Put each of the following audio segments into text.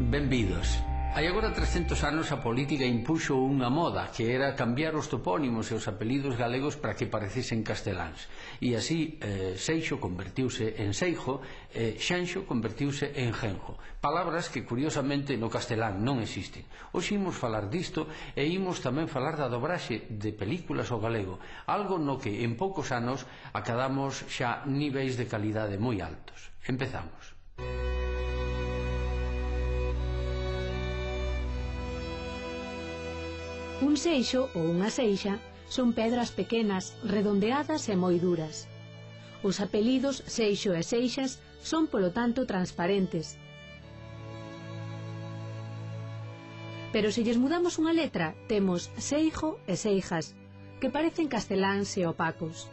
Benvidos. Hai agora 300 anos a política impuxo unha moda que era cambiar os topónimos e os apelidos galegos para que parecesen casteláns. E así Seixo convertiuse en Seijo e Xanxo convertiuse en Genjo. Palabras que curiosamente no castelán non existen. Hoxe imos falar disto e imos tamén falar da dobraxe de películas ao galego, algo no que en poucos anos acadamos xa niveis de calidade moi altos. Empezamos. Un seixo ou unha seixa son pedras pequenas, redondeadas e moi duras. Os apelidos Seixo e Seixas son, polo tanto, transparentes. Pero se lles mudamos unha letra, temos Seijo e Seijas, que parecen casteláns e opacos.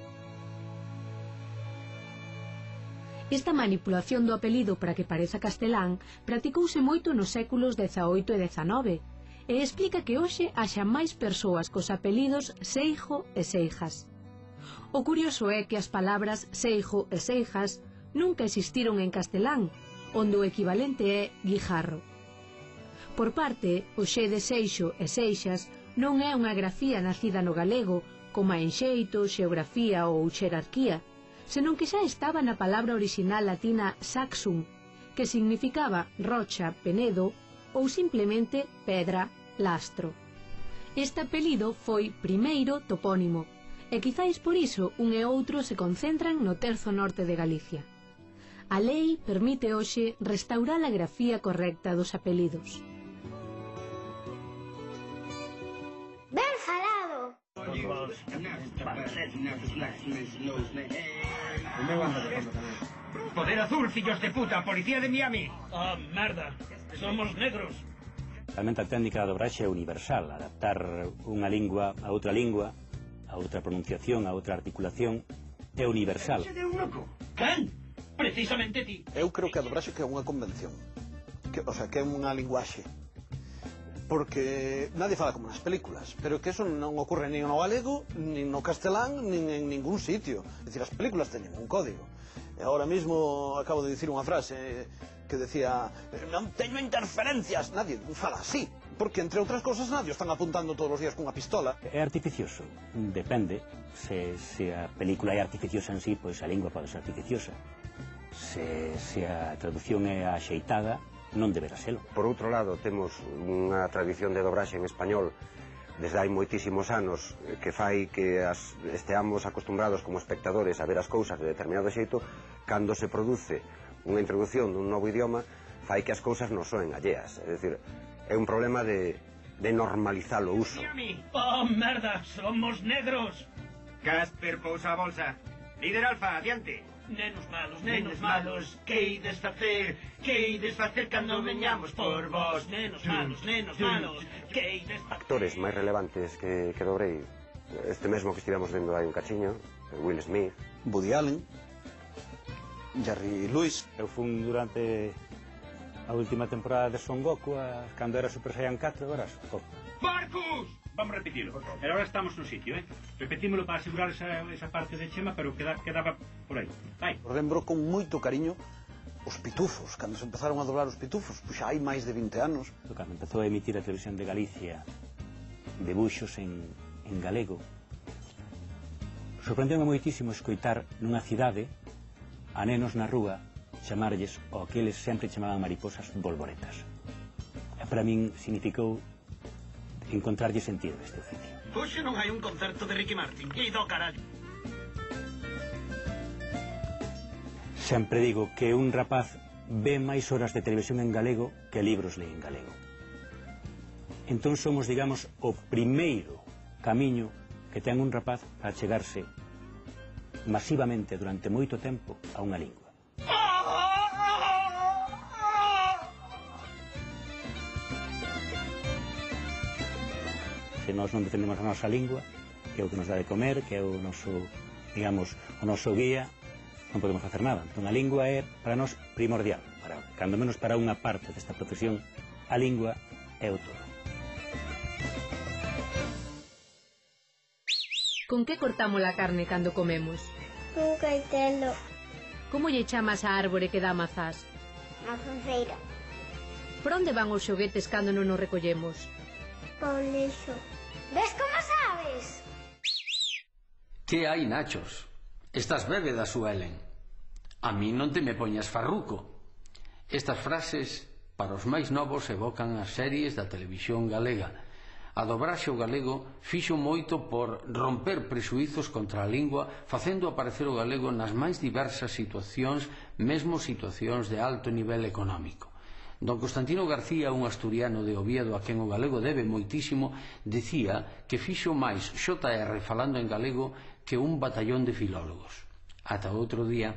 Esta manipulación do apelido para que pareza castelán practicouse moito nos séculos XVIII e XIX, e explica que hoxe haxa máis persoas cos apelidos Seijo e Seijas. O curioso é que as palabras Seijo e Seijas nunca existiron en castelán, onde o equivalente é guijarro. Por parte, o xe de Seixo e Seixas non é unha grafía nacida no galego, como a enxeito, xeografía ou xerarquía, senón que xa estaba na palabra orixinal latina saxum, que significaba rocha, penedo, ou simplemente pedra, lastro. Este apelido foi primeiro topónimo, e quizáis por iso un e outro se concentran no terzo norte de Galicia. A lei permite hoxe restaurar a grafía correcta dos apelidos. Ben falado! Poder azul, fillos de puta, policía de Miami. Ah, merda, somos negros. Realmente a técnica da dobraxe é universal, adaptar unha lingua a outra pronunciación, a outra articulación, é universal. Quen? Precisamente ti. Eu creo que a dobraxe que é unha convención, que é unha linguaxe, porque nadie fala como nas películas, pero que eso non ocorre nin no galego, nin no castelán, nin en ningún sitio. É dicir, as películas teñen un código. E agora mesmo acabo de dicir unha frase que decía non teño interferencias, nadie fala así, porque entre outras cosas nadie están apuntando todos os días cunha pistola. É artificioso, depende. Se a película é artificiosa en sí, pois a lingua pode ser artificiosa. Se a traducción é axeitada, non deberá selo. Por outro lado, temos unha tradición de dobraxe en español desde hai moitísimos anos que fai que esteamos acostumbrados como espectadores a ver as cousas de determinado xeito. Cando se produce unha introducción dun novo idioma, fai que as cousas non soen alleas. É dicir, é un problema de normalizar o uso. Oh, merda, somos negros. Casper, pousa a bolsa. Líder Alfa, adiante. Nenos malos, que ides facer cando veñamos por vos. Nenos malos, que ides facer. Actores máis relevantes que dobrei, este mesmo que estivemos vendo hai un cachiño, Will Smith, Woody Allen, Jerry Lewis. Eu fun durante a última temporada de Son Goku, cando era Super Saiyan 4, agora Goku. ¡Marcus! Vamos a repetirlo. Pero ahora estamos no sitio, Repetímolo para asegurar esa parte de Chema, pero quedaba por aí. Vai. Lembro con moito cariño os pitufos, cando se empezaron a doblar os pitufos, pois xa hai máis de 20 anos. Cando empezou a emitir a televisión de Galicia debuxos en galego, sorprendeu-me moitísimo escoitar nunha cidade a nenos na rúa chamarlles o que eles sempre chamaban mariposas bolboretas. E para min significou encontrarlle sentido neste oficio. Hoxe non hai un concerto de Ricky Martin. E do carallo. Sempre digo que un rapaz ve máis horas de televisión en galego que libros lee en galego. Entón somos, digamos, o primeiro camiño que ten un rapaz para chegarse masivamente durante moito tempo a unha lingua. Se nós non defendemos a nosa lingua, que é o que nos dá de comer, que é o noso, digamos, o noso guía, non podemos facer nada. Entón a lingua é para nós primordial, cando menos para unha parte desta profesión a lingua é o todo. Con que cortamos a carne cando comemos? Un caetelo. Como lle chamas a árbore que dá mazás? Mazonceira. Por onde van os xoguetes cando non os recollemos? Pon lixo. Ves como sabes? Que hai, Nachos? Estás bébeda, Suelen. A mí non te me poñas farruco. Estas frases, para os máis novos, evocan as series da televisión galega. A dobraxe ao galego fixo moito por romper presuizos contra a lingua, facendo aparecer o galego nas máis diversas situacións, mesmo situacións de alto nivel económico. Don Constantino García, un asturiano de Oviedo a quen o galego debe moitísimo, dicía que fixo máis XR falando en galego que un batallón de filólogos. Ata outro día.